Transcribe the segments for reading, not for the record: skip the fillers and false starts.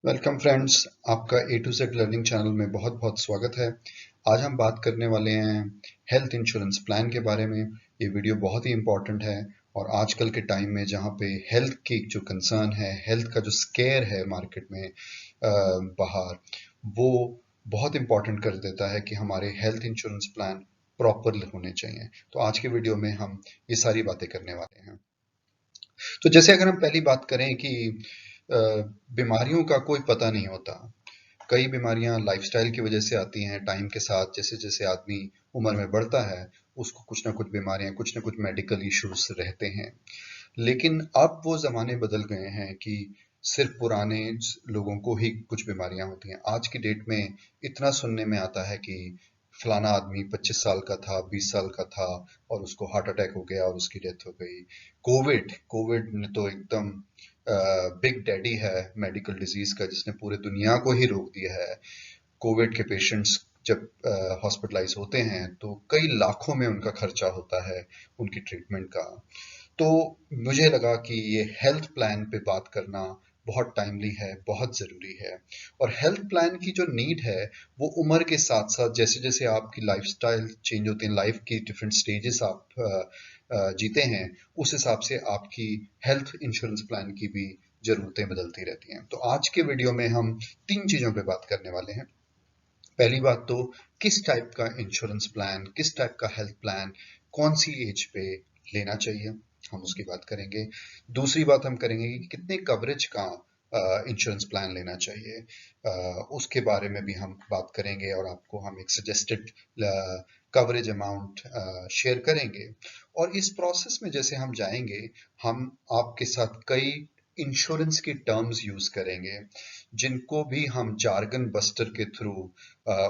Welcome friends, आपका ए to Z learning channel में बहुत बहुत स्वागत है। आज हम बात करने वाले हैं हेल्थ इंश्योरेंस प्लान के बारे में। ये वीडियो बहुत ही इम्पोर्टेंट है और आजकल के टाइम में जहाँ पे हेल्थ की जो कंसर्न है, हेल्थ का जो स्केयर है मार्केट में बाहर, वो बहुत इम्पोर्टेंट कर देता है कि हमारे हेल्थ इंश्योरेंस प्लान प्रॉपर होने चाहिए। तो आज के वीडियो में हम ये सारी बातें करने वाले हैं। तो जैसे अगर हम पहली बात करें कि अ, बीमारियों का कोई पता नहीं होता। कई बीमारियां लाइफस्टाइल की वजह से आती हैं। टाइम के साथ जैसे जैसे आदमी उम्र में बढ़ता है, उसको कुछ ना कुछ बीमारियां, कुछ ना कुछ मेडिकल इश्यूज रहते हैं। लेकिन अब वो जमाने बदल गए हैं कि सिर्फ पुराने लोगों को ही कुछ बीमारियां होती हैं। आज की डेट में इतना सुनने में आता है कि फलाना आदमी 25 साल का था, 20 साल का था और उसको हार्ट अटैक हो गया और उसकी डेथ हो गई। कोविड कोविड ने तो एकदम बिग डैडी है मेडिकल डिजीज का, जिसने पूरे दुनिया को ही रोक दिया है। कोविड के पेशेंट्स जब हॉस्पिटलाइज होते हैं तो कई लाखों में उनका खर्चा होता है उनकी ट्रीटमेंट का। तो मुझे लगा कि ये हेल्थ प्लान पे बात करना बहुत टाइमली है, बहुत ज़रूरी है। और हेल्थ प्लान की जो नीड है, वो उम्र के साथ साथ जैसे जैसे आपकी लाइफस्टाइल चेंज होती है, लाइफ की डिफरेंट स्टेजेस आप जीते हैं, उस हिसाब से आपकी हेल्थ इंश्योरेंस प्लान की भी ज़रूरतें बदलती रहती हैं। तो आज के वीडियो में हम तीन चीज़ों पे बात करने वाले हैं। पहली बात तो किस टाइप का इंश्योरेंस प्लान, किस टाइप का हेल्थ प्लान कौन सी एज पे लेना चाहिए, हम उसकी बात करेंगे। दूसरी बात हम करेंगे कि कितने कवरेज का इंश्योरेंस प्लान लेना चाहिए, उसके बारे में भी हम बात करेंगे और आपको हम एक सजेस्टेड कवरेज अमाउंट शेयर करेंगे। और इस प्रोसेस में जैसे हम जाएंगे, हम आपके साथ कई इंश्योरेंस की टर्म्स यूज करेंगे, जिनको भी हम जार्गन बस्टर के थ्रू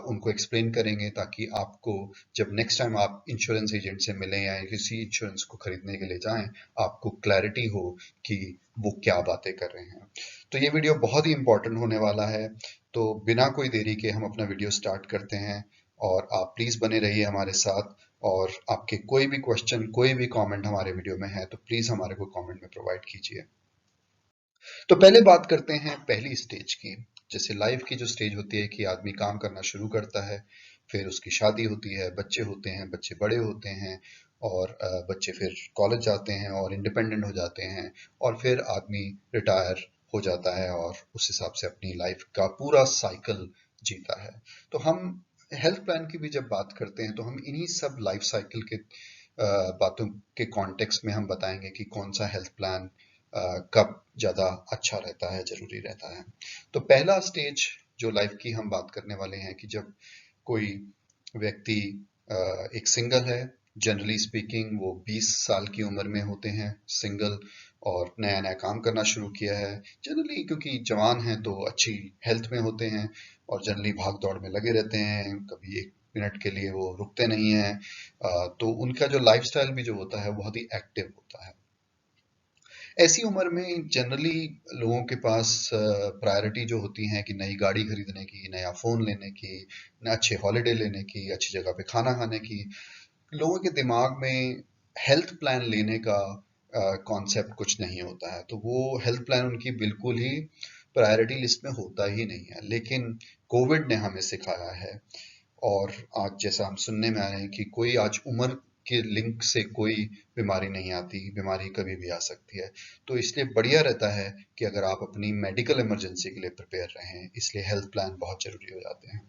उनको एक्सप्लेन करेंगे, ताकि आपको जब नेक्स्ट टाइम आप इंश्योरेंस एजेंट से मिलें या किसी इंश्योरेंस को खरीदने के लिए जाएं, आपको क्लैरिटी हो कि वो क्या बातें कर रहे हैं। तो ये वीडियो बहुत ही इंपॉर्टेंट होने वाला है। तो बिना कोई देरी के हम अपना वीडियो स्टार्ट करते हैं और आप प्लीज बने रहिए हमारे साथ। और आपके कोई भी क्वेश्चन, कोई भी कमेंट हमारे वीडियो में है तो प्लीज हमारे को कमेंट में प्रोवाइड कीजिए। तो पहले बात करते हैं पहली स्टेज की। जैसे लाइफ की जो स्टेज होती है कि आदमी काम करना शुरू करता है, फिर उसकी शादी होती है, बच्चे होते हैं, बच्चे बड़े होते हैं और बच्चे फिर कॉलेज जाते हैं और इंडिपेंडेंट हो जाते हैं और फिर आदमी रिटायर हो जाता है और उस हिसाब से अपनी लाइफ का पूरा साइकिल जीता है। तो हम हेल्थ प्लान की भी जब बात करते हैं तो हम इन्हीं सब लाइफ साइकिल के बातों के कॉन्टेक्स्ट में हम बताएंगे कि कौन सा हेल्थ प्लान कब ज़्यादा अच्छा रहता है, ज़रूरी रहता है। तो पहला स्टेज जो लाइफ की हम बात करने वाले हैं कि जब कोई व्यक्ति एक सिंगल है, जनरली स्पीकिंग वो 20 साल की उम्र में होते हैं सिंगल, और नया नया काम करना शुरू किया है। जनरली क्योंकि जवान हैं तो अच्छी हेल्थ में होते हैं और जनरली भाग दौड़ में लगे रहते हैं, कभी एक मिनट के लिए वो रुकते नहीं हैं। तो उनका जो लाइफस्टाइल भी जो होता है बहुत ही एक्टिव होता है। ऐसी उम्र में जनरली लोगों के पास प्रायोरिटी जो होती है कि नई गाड़ी खरीदने की, नया फोन लेने की, अच्छे हॉलिडे लेने की, अच्छी जगह पे खाना खाने की। लोगों के दिमाग में हेल्थ प्लान लेने का कॉन्सेप्ट कुछ नहीं होता है, तो वो हेल्थ प्लान उनकी बिल्कुल ही प्रायोरिटी लिस्ट में होता ही नहीं है। लेकिन कोविड ने हमें सिखाया है, और आज जैसा हम सुनने में आए हैं कि कोई आज उम्र के लिंक से कोई बीमारी नहीं आती, बीमारी कभी भी आ सकती है। तो इसलिए बढ़िया रहता है कि अगर आप अपनी मेडिकल इमरजेंसी के लिए प्रिपेयर रहें, इसलिए हेल्थ प्लान बहुत जरूरी हो जाते हैं।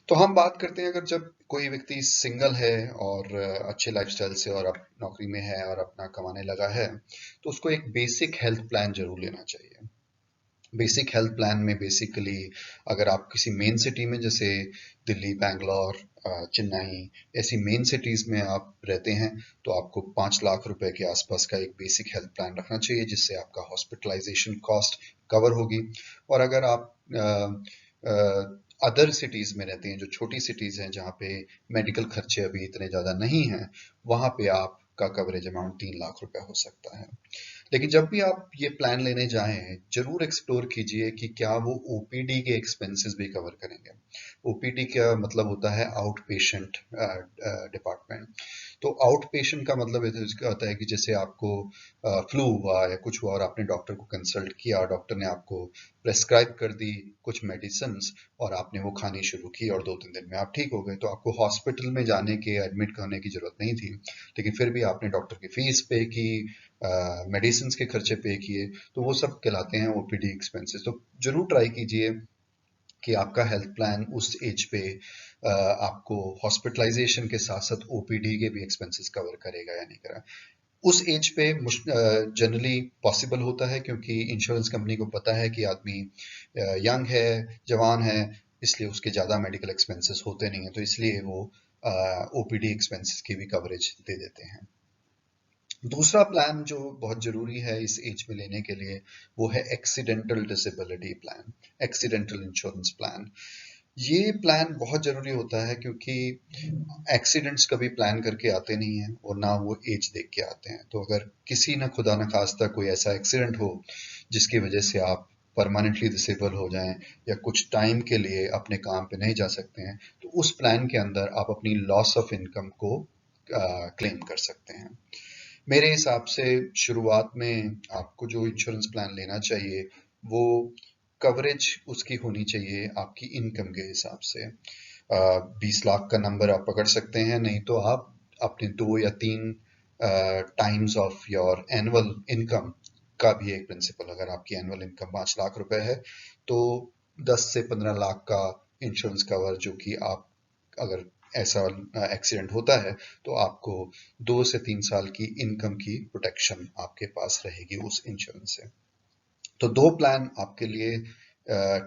तो हम बात करते हैं, अगर जब कोई व्यक्ति सिंगल है और अच्छे लाइफस्टाइल से और अब नौकरी में है और अपना कमाने लगा है, तो उसको एक बेसिक हेल्थ प्लान जरूर लेना चाहिए। बेसिक हेल्थ प्लान में बेसिकली अगर आप किसी मेन सिटी में, जैसे दिल्ली, बैंगलोर, चेन्नई, ऐसी मेन सिटीज में आप रहते हैं, तो आपको 5 लाख रुपए के आसपास का एक बेसिक हेल्थ प्लान रखना चाहिए, जिससे आपका हॉस्पिटलाइजेशन कॉस्ट कवर होगी। और अगर आप अदर सिटीज में रहते हैं, जो छोटी सिटीज हैं जहाँ पे मेडिकल खर्चे अभी इतने ज्यादा नहीं हैं, वहां पे आपका कवरेज अमाउंट 3 लाख रुपए हो सकता है। लेकिन जब भी आप ये प्लान लेने जाएं, जरूर एक्सप्लोर कीजिए कि क्या वो ओपीडी के एक्सपेंसेस भी कवर करेंगे। ओपीडी का मतलब होता है आउट पेशेंट डिपार्टमेंट। तो आउट पेशेंट का मतलब इसका होता है कि जैसे आपको फ्लू हुआ या कुछ हुआ और आपने डॉक्टर को कंसल्ट किया, डॉक्टर ने आपको प्रेस्क्राइब कर दी कुछ मेडिसिन और आपने वो खानी शुरू की और 2-3 दिन में आप ठीक हो गए, तो आपको हॉस्पिटल में जाने के, एडमिट करने की जरूरत नहीं थी। लेकिन फिर भी आपने डॉक्टर की फीस पे की, मेडिसिन के खर्चे पे किए, तो वो सब कहलाते हैं ओपीडी एक्सपेंसेस। तो जरूर ट्राई कीजिए कि आपका हेल्थ प्लान उस एज पे आपको हॉस्पिटलाइजेशन के साथ साथ ओपीडी के भी एक्सपेंसेस कवर करेगा या नहीं करेगा। उस एज पे जनरली पॉसिबल होता है क्योंकि इंश्योरेंस कंपनी को पता है कि आदमी यंग है, जवान है, इसलिए उसके ज़्यादा मेडिकल एक्सपेंसेस होते नहीं हैं, तो इसलिए वो ओपीडी एक्सपेंसेस की भी कवरेज दे देते हैं। दूसरा प्लान जो बहुत जरूरी है इस एज में लेने के लिए, वो है accidental disability plan, accidental insurance plan. ये प्लान बहुत जरूरी होता है क्योंकि एक्सीडेंट्स कभी प्लान करके आते नहीं हैं और ना वो एज देख के आते हैं। तो अगर किसी न खुदा न खास्ता कोई ऐसा एक्सीडेंट हो जिसकी वजह से आप परमानेंटली डिसेबल हो जाएं या कुछ टाइम के लिए अपने काम पे नहीं जा सकते हैं, तो उस प्लान के अंदर आप अपनी लॉस ऑफ इनकम को क्लेम कर सकते हैं। मेरे हिसाब से शुरुआत में आपको जो इंश्योरेंस प्लान लेना चाहिए, वो कवरेज उसकी होनी चाहिए आपकी इनकम के हिसाब से। 20 लाख का नंबर आप पकड़ सकते हैं, नहीं तो आप अपने 2 या 3 times of your annual income का भी एक प्रिंसिपल। अगर आपकी एनुअल इनकम 5 लाख रुपए है, तो 10 से 15 लाख का इंश्योरेंस कवर, जो कि आप अगर ऐसा एक्सीडेंट होता है तो आपको 2 से 3 साल की इनकम की प्रोटेक्शन आपके पास रहेगी उस इंश्योरेंस से। तो 2 प्लान आपके लिए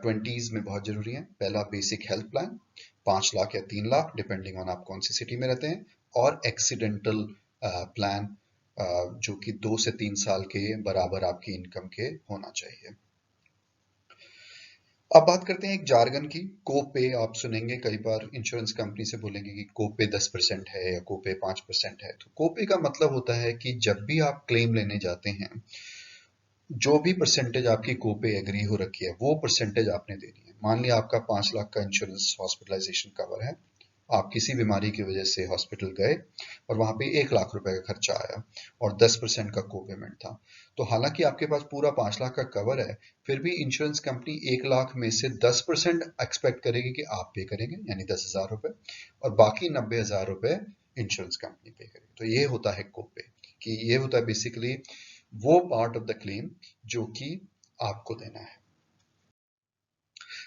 20s में बहुत जरूरी है। पहला बेसिक हेल्थ प्लान 5 लाख या 3 लाख डिपेंडिंग ऑन आप कौन सी सिटी में रहते हैं, और एक्सीडेंटल प्लान जो कि 2 से 3 साल के बराबर आपकी इनकम के होना चाहिए। अब बात करते हैं एक जार्गन की। कोपे आप सुनेंगे कई बार, इंश्योरेंस कंपनी से बोलेंगे कि कोपे 10% है या कोपे 5% है। तो कोपे का मतलब होता है कि जब भी आप क्लेम लेने जाते हैं, जो भी परसेंटेज आपकी कोपे एग्री हो रखी है वो परसेंटेज आपने देनी है। मान लिया आपका 5 लाख का इंश्योरेंस हॉस्पिटलाइजेशन कवर है, आप किसी बीमारी की वजह से हॉस्पिटल गए और वहां पे 1 लाख रुपए का खर्चा आया और 10% का को पेमेंट था। तो हालांकि आपके पास पूरा 5 लाख का कवर है, फिर भी इंश्योरेंस कंपनी 1 लाख में से 10% एक्सपेक्ट करेगी कि आप पे करेंगे, यानी 10,000 रुपए, और बाकी 90,000 रुपए इंश्योरेंस कंपनी पे करेगी। तो ये होता है कोपे, कि ये होता है बेसिकली वो पार्ट ऑफ द क्लेम जो कि आपको देना है।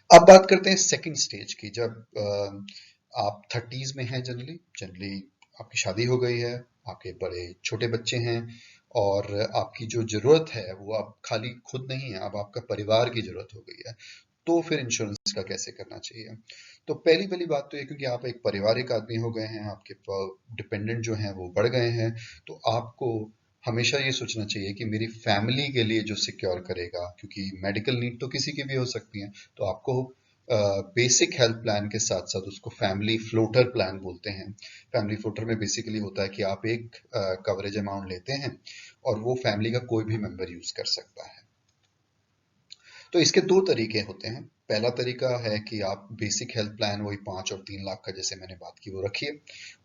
अब बात करते हैं सेकंड स्टेज की, जब आप 30s में हैं। जनरली जनरली आपकी शादी हो गई है, आपके बड़े छोटे बच्चे हैं, और आपकी जो जरूरत है वो अब खाली खुद नहीं है, अब आपका परिवार की जरूरत हो गई है। तो फिर इंश्योरेंस का कैसे करना चाहिए? तो पहली पहली बात तो ये, क्योंकि आप एक पारिवारिक आदमी हो गए हैं, आपके डिपेंडेंट जो हैं वो बढ़ गए हैं, तो आपको हमेशा ये सोचना चाहिए कि मेरी फैमिली के लिए जो सिक्योर करेगा, क्योंकि मेडिकल नीड तो किसी की भी हो सकती है, तो आपको बेसिक हेल्थ प्लान के साथ साथ उसको फैमिली फ्लोटर प्लान बोलते हैं। फैमिली फ्लोटर में बेसिकली होता है कि आप एक कवरेज अमाउंट लेते हैं और वो फैमिली का कोई भी मेंबर यूज कर सकता है। तो इसके 2 तरीके होते हैं। पहला तरीका है कि आप बेसिक हेल्थ प्लान वही 5 और 3 लाख का जैसे मैंने बात की वो रखिए,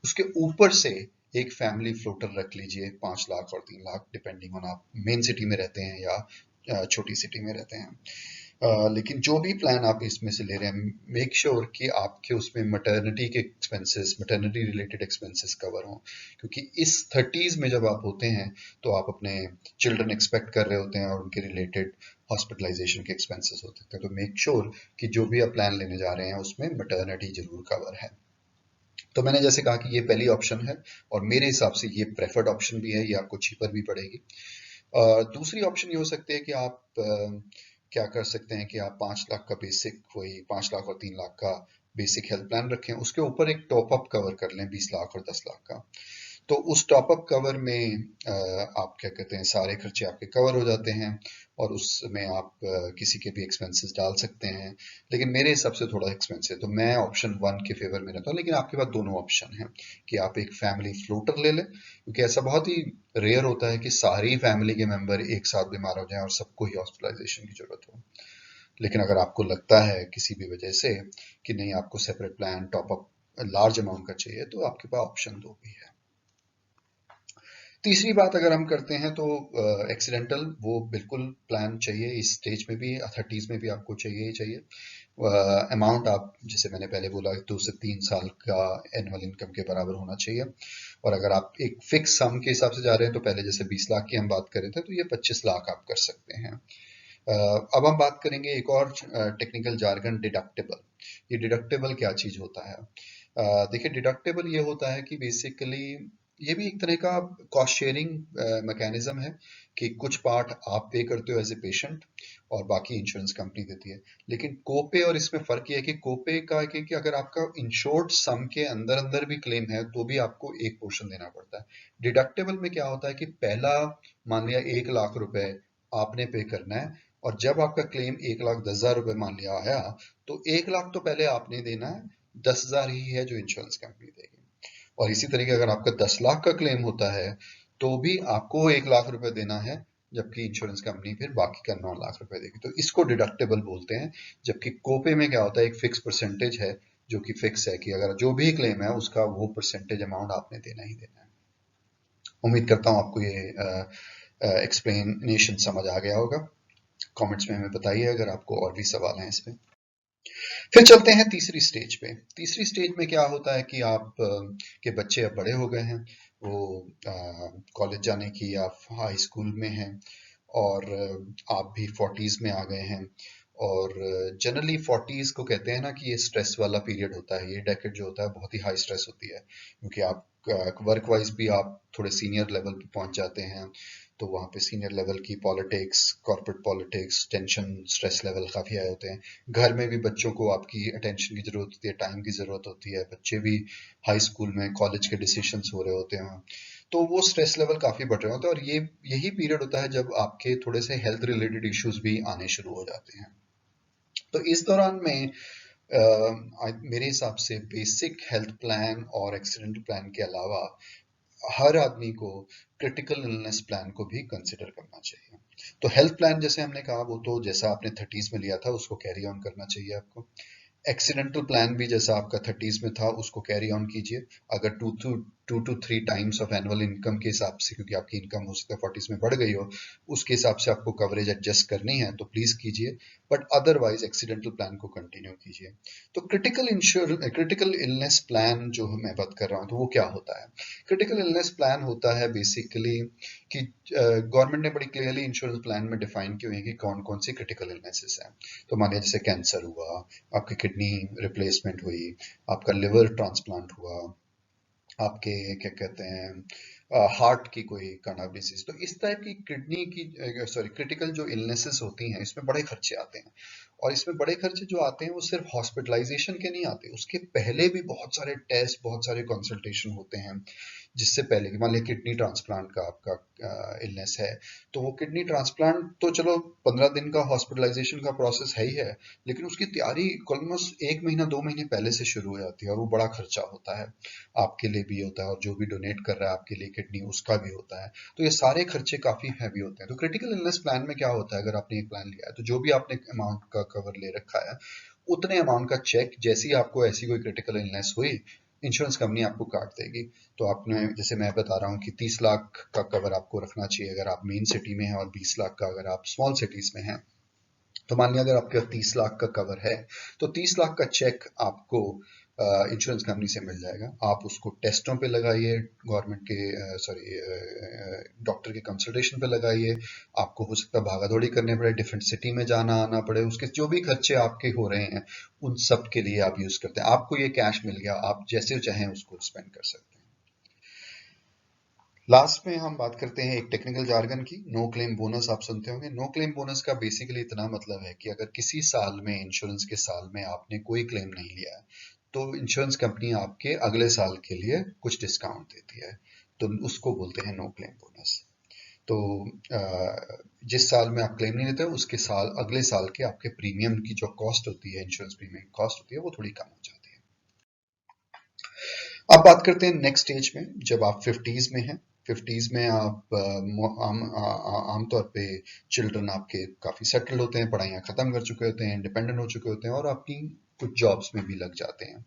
उसके ऊपर से एक फैमिली फ्लोटर रख लीजिए 5 लाख और 3 लाख, डिपेंडिंग ऑन आप मेन सिटी में रहते हैं या छोटी सिटी में रहते हैं। लेकिन जो भी प्लान आप इसमें से ले रहे हैं, मेक श्योर कि आपके उसमें मैटरनिटी के expenses, maternity related expenses cover हों, क्योंकि इस 30s में जब आप होते हैं तो आप अपने चिल्ड्रन एक्सपेक्ट कर रहे होते हैं और उनके रिलेटेड हॉस्पिटलाइजेशन के एक्सपेंसेस होते हैं। तो मेक श्योर कि जो भी आप प्लान लेने जा रहे हैं उसमें मैटरनिटी जरूर कवर है। तो मैंने जैसे कहा कि ये पहली ऑप्शन है और मेरे हिसाब से ये प्रेफर्ड ऑप्शन भी है, ये आपको चीपर भी पड़ेगी। दूसरी ऑप्शन ये हो सकती है कि आप क्या कर सकते हैं कि आप 5 लाख का बेसिक, वही 5 लाख और 3 लाख का बेसिक हेल्थ प्लान रखें, उसके ऊपर एक टॉप अप कवर कर लें 20 लाख और 10 लाख का। तो उस टॉपअप कवर में आप क्या कहते हैं, सारे खर्चे आपके कवर हो जाते हैं और उसमें आप किसी के भी एक्सपेंसेस डाल सकते हैं। लेकिन मेरे हिसाब से थोड़ा एक्सपेंसिव है, तो मैं ऑप्शन 1 के फेवर में रहता हूँ। लेकिन आपके पास दोनों ऑप्शन हैं कि आप एक फैमिली फ्लोटर ले लें, क्योंकि ऐसा बहुत ही रेयर होता है कि सारी फैमिली के मेंबर एक साथ बीमार हो जाएं और सबको ही हॉस्पिटलाइजेशन की जरूरत हो। लेकिन अगर आपको लगता है किसी भी वजह से कि नहीं, आपको separate plan top up large amount का चाहिए, तो आपके पास ऑप्शन 2 भी है। तीसरी बात अगर हम करते हैं तो एक्सीडेंटल, वो बिल्कुल प्लान चाहिए इस स्टेज में भी, 30s में भी आपको चाहिए ही चाहिए। अमाउंट आप, जैसे मैंने पहले बोला, 2 से 3 साल का एनुअल इनकम के बराबर होना चाहिए। और अगर आप एक फिक्स सम के हिसाब से जा रहे हैं, तो पहले जैसे 20 लाख की हम बात कर रहे थे, तो ये 25 लाख आप कर सकते हैं। अब हम बात करेंगे एक और टेक्निकल जार्गन, डिडक्टेबल। ये डिडक्टेबल क्या चीज होता है? देखिए, डिडक्टेबल ये होता है कि बेसिकली ये भी एक तरह का कॉस्ट शेयरिंग मैकेनिज्म है कि कुछ पार्ट आप पे करते हो एज ए पेशेंट और बाकी इंश्योरेंस कंपनी देती है। लेकिन कोपे और इसमें फर्क ये है कि कोपे का है कि अगर आपका इंश्योर्ड सम के अंदर अंदर भी क्लेम है तो भी आपको एक पोर्शन देना पड़ता है। डिडक्टेबल में क्या होता है कि पहला, मान लिया 1 लाख रुपए आपने पे करना है, और जब आपका क्लेम 1,10,000 रुपए मान लिया आया, तो 1 लाख तो पहले आपने देना है, 10,000 ही है जो इंश्योरेंस कंपनी देगी। और इसी तरीके अगर आपका 10 लाख का क्लेम होता है तो भी आपको 1 लाख रुपए देना है, जबकि इंश्योरेंस कंपनी फिर बाकी का 9 लाख रुपए देगी। तो इसको डिडक्टेबल बोलते हैं। जबकि कोपे में क्या होता है, एक फिक्स परसेंटेज है जो कि फिक्स है कि अगर जो भी क्लेम है उसका वो परसेंटेज अमाउंट आपने देना ही देना है। उम्मीद करता हूँ आपको ये एक्सप्लेनेशन समझ आ गया होगा। कमेंट्स में हमें बताइए अगर आपको और भी सवाल हैं इसमें। फिर चलते हैं तीसरी स्टेज पे। तीसरी स्टेज में क्या होता है कि आप के बच्चे अब बड़े हो गए हैं, वो कॉलेज जाने की या हाई स्कूल में हैं, और आप भी 40s में आ गए हैं। और जनरली 40s को कहते हैं ना कि ये स्ट्रेस वाला पीरियड होता है। ये डेकेड जो होता है बहुत ही हाई स्ट्रेस होती है, क्योंकि आप वर्क वाइज भी आप थोड़े सीनियर लेवल पे पहुंच जाते हैं। तो वहाँ पे सीनियर लेवल की politics, corporate politics, tension, stress level काफ़ी हाई होते हैं। घर में भी बच्चों को आपकी अटेंशन की ज़रूरत होती है, टाइम की ज़रूरत होती है। बच्चे भी हाई स्कूल में, कॉलेज के डिसीजंस हो रहे होते हैं, तो वो स्ट्रेस लेवल काफ़ी बढ़ रहे होते हैं। और ये यही पीरियड होता है जब आपके थोड़े से हेल्थ रिलेटेड इश्यूज भी आने शुरू हो जाते हैं। तो इस दौरान में मेरे हिसाब से बेसिक हेल्थ प्लान और एक्सीडेंट प्लान के अलावा हर आदमी को क्रिटिकल इलनेस प्लान को भी कंसिडर करना चाहिए। तो हेल्थ प्लान जैसे हमने कहा, वो तो जैसा आपने 30s में लिया था उसको कैरी ऑन करना चाहिए आपको। एक्सीडेंटल प्लान भी जैसा आपका 30s में था उसको कैरी ऑन कीजिए। अगर 2 to 3 times of annual income के हिसाब से, क्योंकि आपकी इनकम हो सकता है 40s में बढ़ गई हो, उसके हिसाब से आपको कवरेज एडजस्ट करनी है तो प्लीज कीजिए। बट अदरवाइज एक्सीडेंटल प्लान को कंटिन्यू कीजिए। तो क्रिटिकल इलनेस प्लान जो मैं बात कर रहा हूँ, तो वो क्या होता है? क्रिटिकल इलनेस प्लान होता है बेसिकली कि गवर्नमेंट ने बड़ी क्लियरली इंश्योरेंस प्लान में डिफाइन की हुई है कि कौन कौन सी क्रिटिकल इलनेसेस हैं। तो मानिए जैसे कैंसर हुआ, आपकी किडनी रिप्लेसमेंट हुई, आपका लिवर ट्रांसप्लांट हुआ, आपके क्या कहते हैं हार्ट की कोई कार्डियक डिसीज, तो इस टाइप की किडनी की, सॉरी, क्रिटिकल जो इलनेसेस होती हैं, इसमें बड़े खर्चे आते हैं। और इसमें बड़े खर्चे जो आते हैं वो सिर्फ हॉस्पिटलाइजेशन के नहीं आते, उसके पहले भी बहुत सारे टेस्ट, बहुत सारे कंसल्टेशन होते हैं। जिससे पहले कि मान लिया किडनी ट्रांसप्लांट का आपका इलनेस है, तो वो किडनी ट्रांसप्लांट तो चलो 15 दिन का हॉस्पिटलाइजेशन का प्रोसेस है ही है, लेकिन उसकी तैयारी ऑलमोस्ट 1 महीना 2 महीने पहले से शुरू हो जाती है, और वो बड़ा खर्चा होता है। आपके लिए भी होता है और जो भी डोनेट कर रहा है आपके लिए किडनी, उसका भी होता है। तो ये सारे खर्चे काफी हैवी होते हैं। तो क्रिटिकल इलनेस प्लान में क्या होता है, अगर आपने एक प्लान लिया है तो जो भी आपने अमाउंट का कवर ले रखा है, उतने अमाउंट का चेक जैसी आपको ऐसी कोई क्रिटिकल इलनेस हुई, इंश्योरेंस कंपनी आपको काट देगी। तो आपने, जैसे मैं बता रहा हूँ कि 30 लाख का कवर आपको रखना चाहिए अगर आप मेन सिटी में हैं, और 20 लाख का अगर आप स्मॉल सिटीज में हैं। तो मान लिया अगर आपके 30 लाख का कवर है, तो 30 लाख का चेक आपको इंश्योरेंस कंपनी से मिल जाएगा। आप उसको टेस्टों पे लगाइए, गवर्नमेंट के, सॉरी, डॉक्टर के कंसल्टेशन पे लगाइए। आपको हो सकता है भागा दौड़ी करने पड़े, डिफरेंट सिटी में जाना आना पड़े, उसके जो भी खर्चे आपके हो रहे हैं उन सब के लिए आप यूज करते हैं। आपको ये कैश मिल गया, आप जैसे चाहें उसको स्पेंड कर सकते हैं। लास्ट में हम बात करते हैं एक टेक्निकल जार्गन की, नो क्लेम बोनस। आप सुनते होंगे। नो क्लेम बोनस का बेसिकली इतना मतलब है कि अगर किसी साल में, इंश्योरेंस के साल में आपने कोई क्लेम नहीं लिया है, तो इंश्योरेंस कंपनी आपके अगले साल के लिए कुछ डिस्काउंट देती है। तो उसको बोलते हैं नो क्लेम बोनस। तो जिस साल में आप क्लेम नहीं लेते उसके साल अगले साल के आपके प्रीमियम की जो कॉस्ट होती है, इंश्योरेंस प्रीमियम की कॉस्ट होती है, वो थोड़ी कम हो जाती है। अब बात करते हैं नेक्स्ट स्टेज में, जब आप 50s में हैं। 50s में आप आमतौर पे चिल्ड्रन आपके काफ़ी सेटल होते हैं, पढ़ाइयाँ ख़त्म कर चुके होते हैं, इंडिपेंडेंट हो चुके होते हैं और आपकी कुछ जॉब्स में भी लग जाते हैं।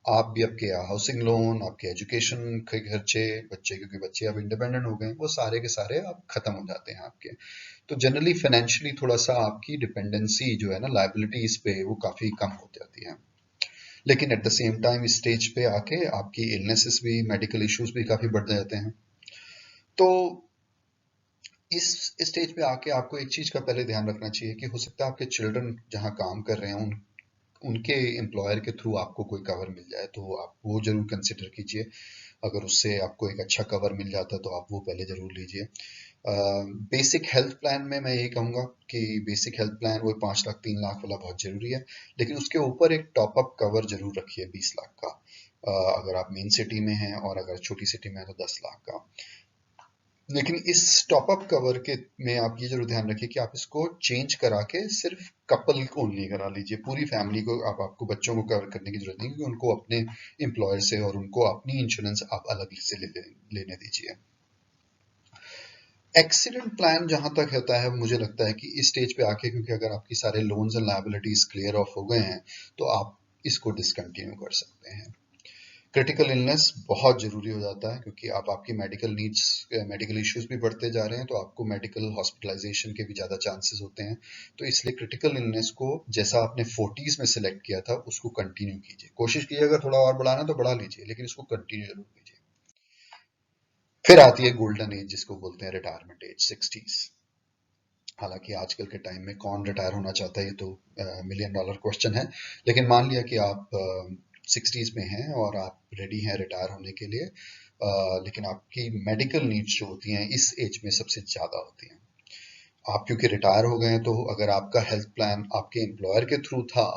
आप भी आपके हाउसिंग लोन, आपके एजुकेशन के खर्चे, बच्चे क्योंकि बच्चे अब इंडिपेंडेंट हो गए, वो सारे के सारे आप ख़त्म हो जाते हैं आपके। तो जनरली फाइनेंशियली थोड़ा सा आपकी डिपेंडेंसी जो है ना लाइबिलिटीज़ पे, वो काफ़ी कम हो जाती है। लेकिन एट द सेम टाइम इस स्टेज पे आके आपकी इलनेसेस भी, मेडिकल इश्यूज भी काफी बढ़ जाते हैं। तो इस स्टेज पे आके आपको एक चीज का पहले ध्यान रखना चाहिए कि हो सकता है आपके चिल्ड्रन जहां काम कर रहे हैं उनके एम्प्लॉयर के थ्रू आपको कोई कवर मिल जाए, तो आप वो जरूर कंसिडर कीजिए। अगर उससे आपको एक अच्छा कवर मिल जाता है तो आप वो पहले जरूर लीजिए। बेसिक हेल्थ प्लान में मैं यही कहूँगा कि बेसिक हेल्थ प्लान वो 5 लाख 3 लाख वाला बहुत जरूरी है, लेकिन उसके ऊपर एक टॉप अप कवर जरूर रखिए 20 लाख का। अगर आप मेन सिटी में हैं और अगर छोटी सिटी में है तो 10 लाख का। लेकिन इस टॉप अप कवर के में आप ये जरूर ध्यान रखिए कि आप इसको चेंज करा के सिर्फ कपल को ओनली करा लीजिए, पूरी फैमिली को आपको बच्चों को कवर करने की जरूरत नहीं, क्योंकि उनको अपने एम्प्लॉयर से और उनको अपनी इंश्योरेंस आप अलग से लेने दीजिए। एक्सीडेंट प्लान जहां तक होता है, मुझे लगता है कि इस स्टेज पे आके, क्योंकि अगर आपकी सारे loans and liabilities clear of हो गए हैं तो आप इसको डिसकंटिन्यू कर सकते हैं। क्रिटिकल इलनेस बहुत जरूरी हो जाता है, क्योंकि अब आपकी मेडिकल नीड्स, मेडिकल इश्यूज भी बढ़ते जा रहे हैं, तो आपको मेडिकल हॉस्पिटलाइजेशन के भी ज्यादा चांसेस होते हैं। तो इसलिए क्रिटिकल इलनेस को जैसा आपने 40s में सिलेक्ट किया था उसको कंटिन्यू कीजिए। कोशिश कीजिए अगर थोड़ा और बढ़ाना तो बढ़ा लीजिए, लेकिन इसको कंटिन्यू जरूर कीजिए। फिर आती है गोल्डन एज, जिसको बोलते हैं रिटायरमेंट एज, 60s। हालांकि आजकल के टाइम में कौन रिटायर होना चाहता है, ये तो मिलियन डॉलर क्वेश्चन है। लेकिन मान लिया कि आप 60s में हैं और आप रेडी हैं रिटायर होने के लिए, लेकिन आपकी मेडिकल नीड्स जो होती हैं इस एज में सबसे ज़्यादा होती हैं। आप क्योंकि रिटायर हो गए हैं, तो अगर आपका हेल्थ प्लान आपके एम्प्लॉयर के थ्रू था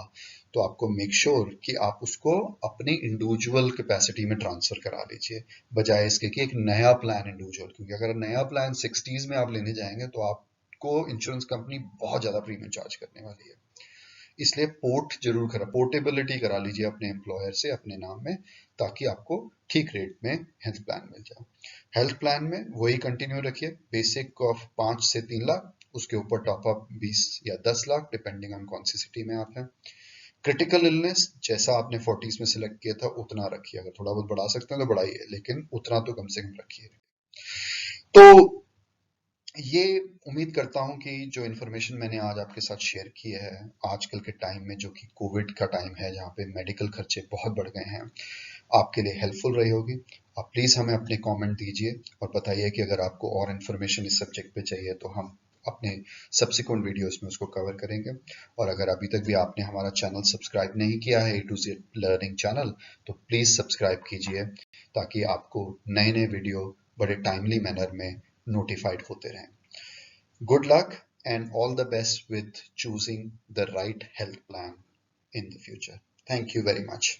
तो आपको मेक श्योर कि आप उसको अपनी इंडिविजुअल कैपेसिटी में ट्रांसफर करा लीजिए, बजाय इसके कि एक नया प्लान इंडिविजुअल, क्योंकि अगर नया प्लान 60s में आप लेने जाएंगे तो आपको इंश्योरेंस कंपनी बहुत ज्यादा प्रीमियम चार्ज करने वाली है। इसलिए पोर्टेबिलिटी करा लीजिए अपने एम्प्लॉयर से अपने नाम में, ताकि आपको ठीक रेट में हेल्थ प्लान मिल जाए। हेल्थ प्लान में वही कंटिन्यू रखिए, बेसिक ऑफ 5 से 3 लाख, उसके ऊपर टॉप अप 20 या 10 लाख डिपेंडिंग ऑन कौन सी सिटी में आप हैं। क्रिटिकल इलनेस जैसा आपने 40s में सिलेक्ट किया था उतना रखिए, अगर थोड़ा बहुत बढ़ा सकते हैं तो बढ़ाइए, लेकिन उतना तो कम से कम रखिए। तो ये उम्मीद करता हूँ कि जो इन्फॉर्मेशन मैंने आज आपके साथ शेयर की है, आजकल के टाइम में जो कि कोविड का टाइम है जहाँ पे मेडिकल खर्चे बहुत बढ़ गए हैं, आपके लिए हेल्पफुल रही होगी। आप प्लीज़ हमें अपने कमेंट दीजिए और बताइए कि अगर आपको और इन्फॉर्मेशन इस सब्जेक्ट पे चाहिए तो हम अपने सब्सिक्वेंट वीडियोस में उसको कवर करेंगे। और अगर अभी तक भी आपने हमारा चैनल सब्सक्राइब नहीं किया है, A to Z learning channel, तो प्लीज़ सब्सक्राइब कीजिए, ताकि आपको नए नए वीडियो बड़े टाइमली मैनर में नोटिफाइड होते रहें। Good luck and all the best with choosing the right health plan in the future. Thank you very much.